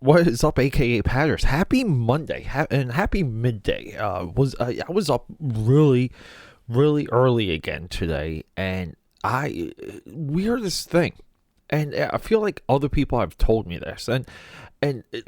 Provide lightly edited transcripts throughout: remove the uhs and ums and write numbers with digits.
What is up, AKA Patters? Happy Monday and happy midday. I was up really early again today, and I weirdest thing, and I feel like other people have told me this,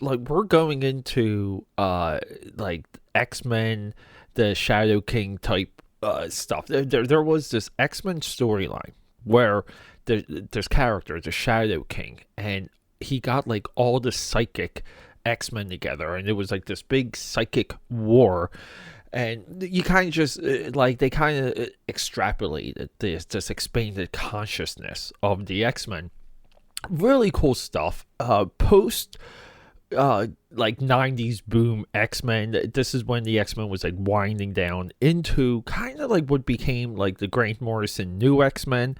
like we're going into like X-Men, the Shadow King type stuff. There was this X-Men storyline where there's character, the Shadow King, and he got like all the psychic X-Men together, and it was like this big psychic war. And you kind of just like they kind of extrapolated this expanded consciousness of the X-Men. Really cool stuff. Post like 90s boom X-Men. This is when the X-Men was like winding down into kind of like what became like the Grant Morrison new X-Men,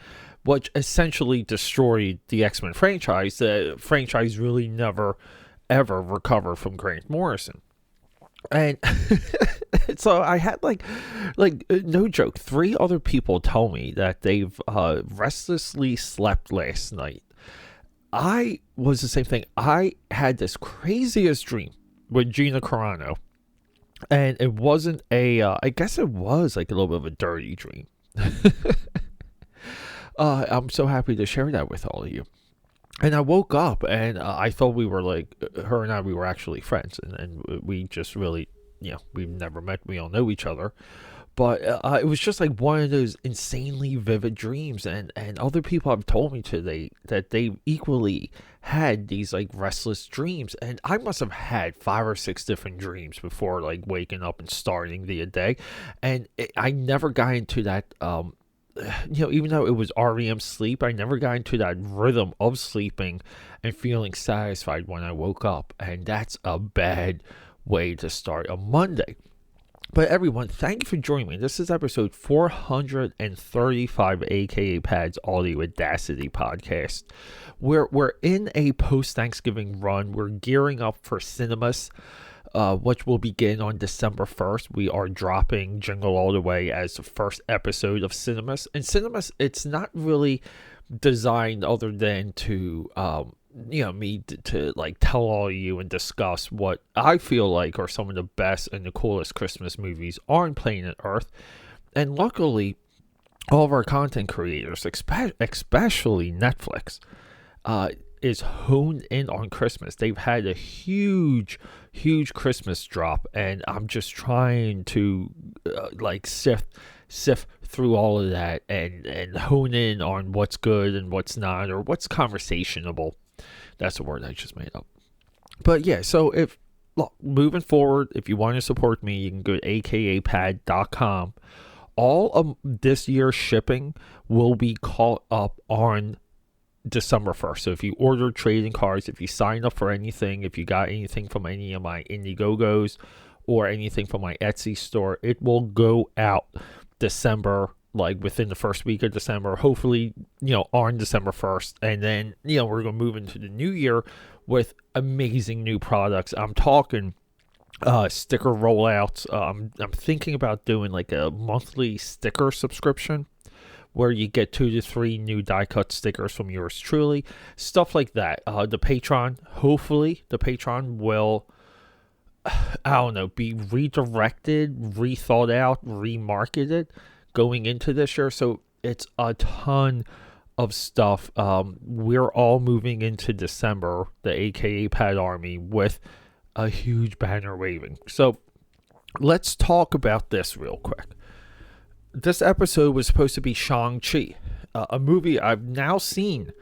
which essentially destroyed the X-Men franchise. The franchise really never ever recovered from Grant Morrison. And so I had like no joke, 3 other people tell me that they've restlessly slept last night. I was the same thing. I had this craziest dream with Gina Carano, and it wasn't I guess it was like a little bit of a dirty dream. I'm so happy to share that with all of you. And I woke up and I thought we were like, her and I, we were actually friends. And we just really, we've never met. We all know each other. But it was just like one of those insanely vivid dreams. And other people have told me today that they equally had these like restless dreams. And I must have had 5 or 6 different dreams before like waking up and starting the day. And I never got into that, even though it was REM sleep, I never got into that rhythm of sleeping and feeling satisfied when I woke up. And that's a bad way to start a Monday. But everyone, thank you for joining me. This is episode 435 AKAPAD's Audio Audacity podcast. We're in a post-Thanksgiving run. We're gearing up for Cinemas, which will begin on December 1st. We are dropping Jingle All the Way as the first episode of Cinemas. And Cinemas, it's not really designed other than to, me to like tell all of you and discuss what I feel like are some of the best and the coolest Christmas movies on planet Earth. And luckily, all of our content creators, especially Netflix, is honed in on Christmas. They've had a huge Christmas drop, and I'm just trying to sift through all of that and hone in on what's good and what's not, or what's conversationable. That's a word I just made up. But yeah, so moving forward, if you want to support me, you can go to akapad.com. All of this year's shipping will be caught up on December 1st. So if you order trading cards, if you sign up for anything, if you got anything from any of my Indiegogos or anything from my Etsy store, it will go out December, like within the first week of December, hopefully, on December 1st. And then, we're going to move into the new year with amazing new products. I'm talking sticker rollouts. I'm thinking about doing like a monthly sticker subscription where you get 2 to 3 new die cut stickers from yours truly, stuff like that. The Patreon, hopefully the Patreon will, be redirected, rethought out, remarketed going into this year. So it's a ton of stuff. We're all moving into December, the AKAPAD Army, with a huge banner waving. So let's talk about this real quick. This episode was supposed to be Shang-Chi, a movie I've now seen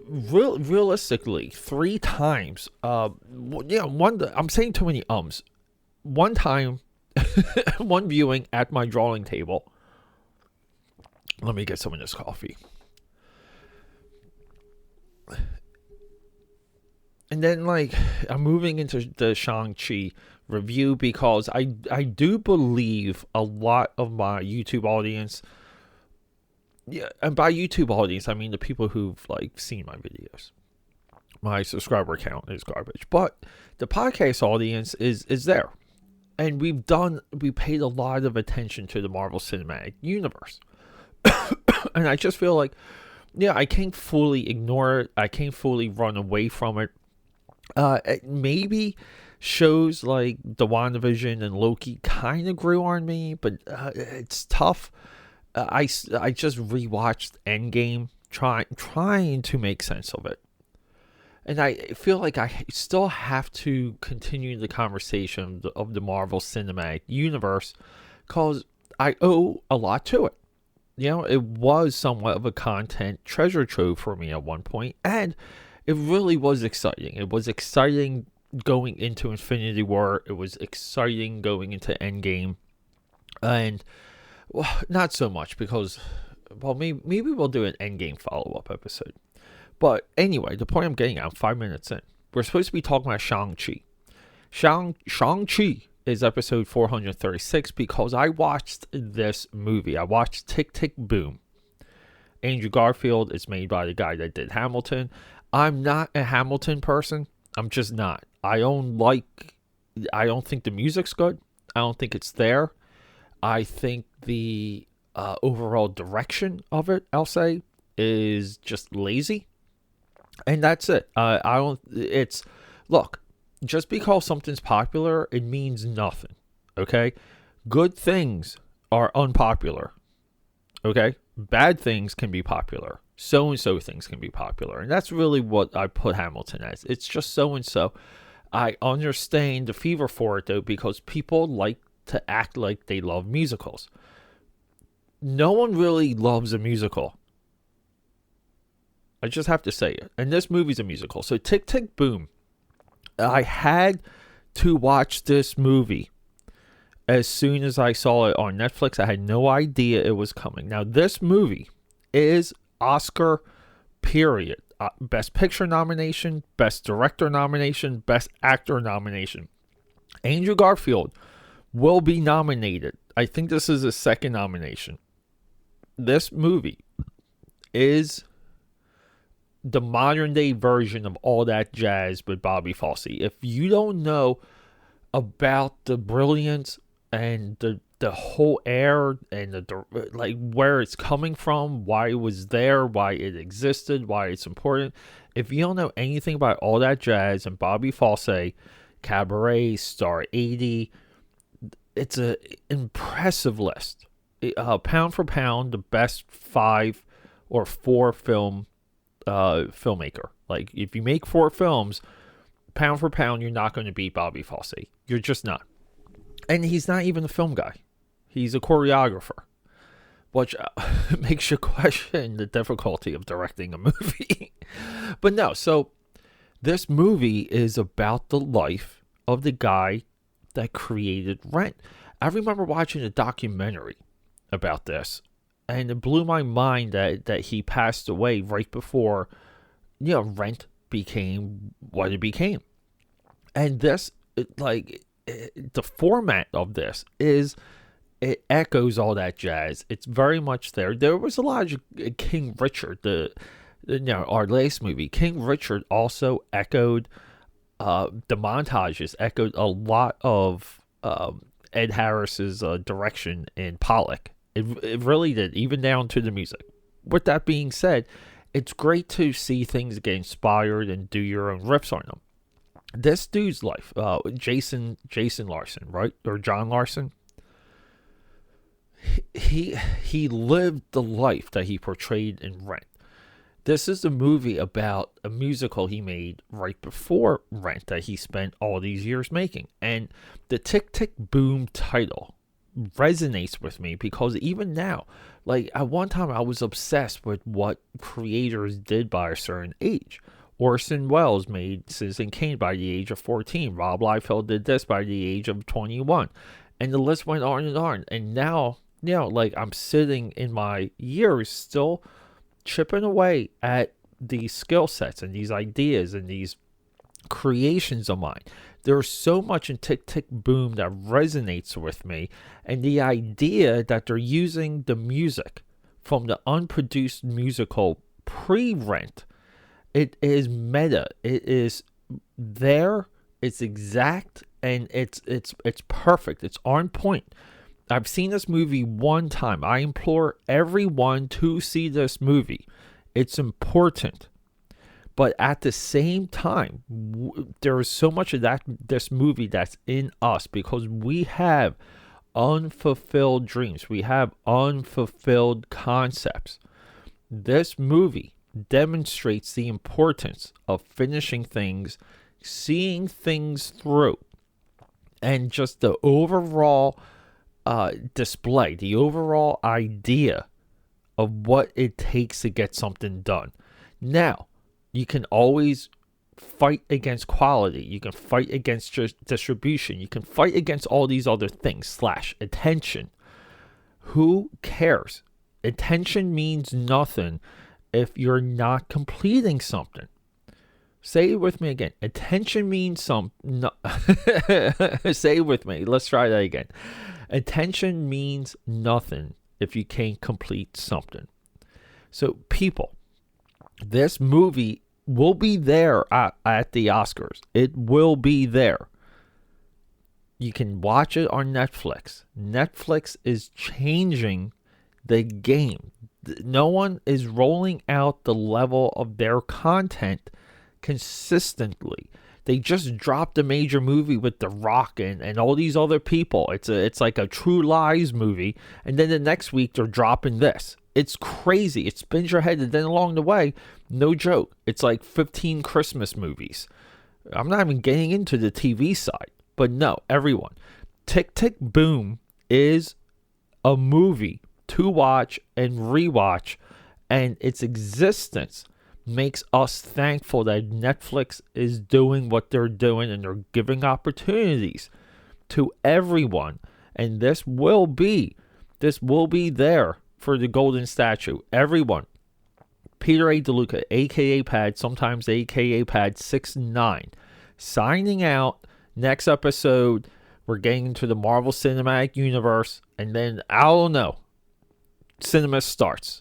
realistically 3 times. I'm saying too many ums. One time, one viewing at my drawing table. Let me get some of this coffee. And then, I'm moving into the Shang-Chi review because I do believe a lot of my YouTube audience, and by YouTube audience, I mean the people who've, seen my videos. My subscriber count is garbage. But the podcast audience is there. And we paid a lot of attention to the Marvel Cinematic Universe. And I just feel like, I can't fully ignore it. I can't fully run away from it. Maybe shows like the WandaVision and Loki kind of grew on me, but it's tough. I just rewatched Endgame, trying to make sense of it, and I feel like I still have to continue the conversation of the Marvel Cinematic Universe, because I owe a lot to it. It was somewhat of a content treasure trove for me at one point, and it really was exciting. It was exciting going into Infinity War. It was exciting going into Endgame, and well, not so much because, well, maybe we'll do an Endgame follow-up episode. But anyway, the point I'm getting at, I'm 5 minutes in. We're supposed to be talking about Shang-Chi. Shang-Chi is episode 436 because I watched this movie. I watched Tick, Tick, Boom. Andrew Garfield is made by the guy that did Hamilton. I'm not a Hamilton person. I'm just not. I don't think the music's good. I don't think it's there. I think the overall direction of it, I'll say, is just lazy. And that's it. Look, just because something's popular, it means nothing. Okay? Good things are unpopular. Okay? Bad things can be popular. So-and-so things can be popular. And that's really what I put Hamilton as. It's just so-and-so. I understand the fever for it, though, because people like to act like they love musicals. No one really loves a musical. I just have to say it. And this movie's a musical. So Tick, Tick, Boom. I had to watch this movie as soon as I saw it on Netflix. I had no idea it was coming. Now, this movie is Oscar, period. Best Picture nomination, Best Director nomination, Best Actor nomination. Andrew Garfield will be nominated. I think this is his second nomination. This movie is the modern day version of All That Jazz with Bobby Fosse. If you don't know about the brilliance and the whole air and the like, where it's coming from, why it was there, why it existed, why it's important, if you don't know anything about All That Jazz and Bobby Fosse, Cabaret, Star 80, it's an impressive list. Pound for pound, the best 5 or 4 filmmaker. Like, if you make 4 films, pound for pound, you're not going to beat Bobby Fosse. You're just not. And he's not even a film guy. He's a choreographer, which makes you question the difficulty of directing a movie. But no, so this movie is about the life of the guy that created Rent. I remember watching a documentary about this, and it blew my mind that he passed away right before, Rent became what it became. And this, the format of this is, it echoes All That Jazz. It's very much there. There was a lot of King Richard, our latest movie. King Richard also echoed, the montages echoed a lot of Ed Harris's direction in Pollock. It really did, even down to the music. With that being said, it's great to see things get inspired and do your own riffs on them. This dude's life, Jason Larson, right? Or John Larson. He lived the life that he portrayed in Rent. This is a movie about a musical he made right before Rent that he spent all these years making. And the Tick, Tick, Boom title resonates with me because even now, like, at one time I was obsessed with what creators did by a certain age. Orson Welles made Citizen Kane by the age of 14. Rob Liefeld did this by the age of 21. And the list went on and on. And now, I'm sitting in my years still chipping away at these skill sets and these ideas and these creations of mine. There's so much in Tick, Tick, Boom that resonates with me. And the idea that they're using the music from the unproduced musical pre-Rent, it is meta. It is there. It's exact, and it's perfect. It's on point. I've seen this movie one time. I implore everyone to see this movie. It's important. But at the same time, there is so much of this movie that's in us because we have unfulfilled dreams. We have unfulfilled concepts. This movie demonstrates the importance of finishing things, seeing things through, and just the overall display, the overall idea of what it takes to get something done. Now, you can always fight against quality. You can fight against distribution. You can fight against all these other things, / attention. Who cares? Attention means nothing if you're not completing something. Say it with me again. Attention means no. Say it with me. Let's try that again. Attention means nothing if you can't complete something. So people, this movie will be there at the Oscars. It will be there. You can watch it on Netflix. Netflix is changing the game. No one is rolling out the level of their content consistently. They just dropped a major movie with The Rock and all these other people. It's like a True Lies movie, and then the next week they're dropping this. It's crazy. It spins your head, and then along the way, no joke, it's like 15 Christmas movies. I'm not even getting into the TV side, but no, everyone. Tick, Tick, Boom is a movie to watch and rewatch, and its existence makes us thankful that Netflix is doing what they're doing, and they're giving opportunities to everyone. And this will be there for the golden statue. Everyone. Peter A. DeLuca, AKAPAD, sometimes AKAPAD 69, signing out. Next episode, we're getting into the Marvel Cinematic Universe, and then I don't know. Cinema starts.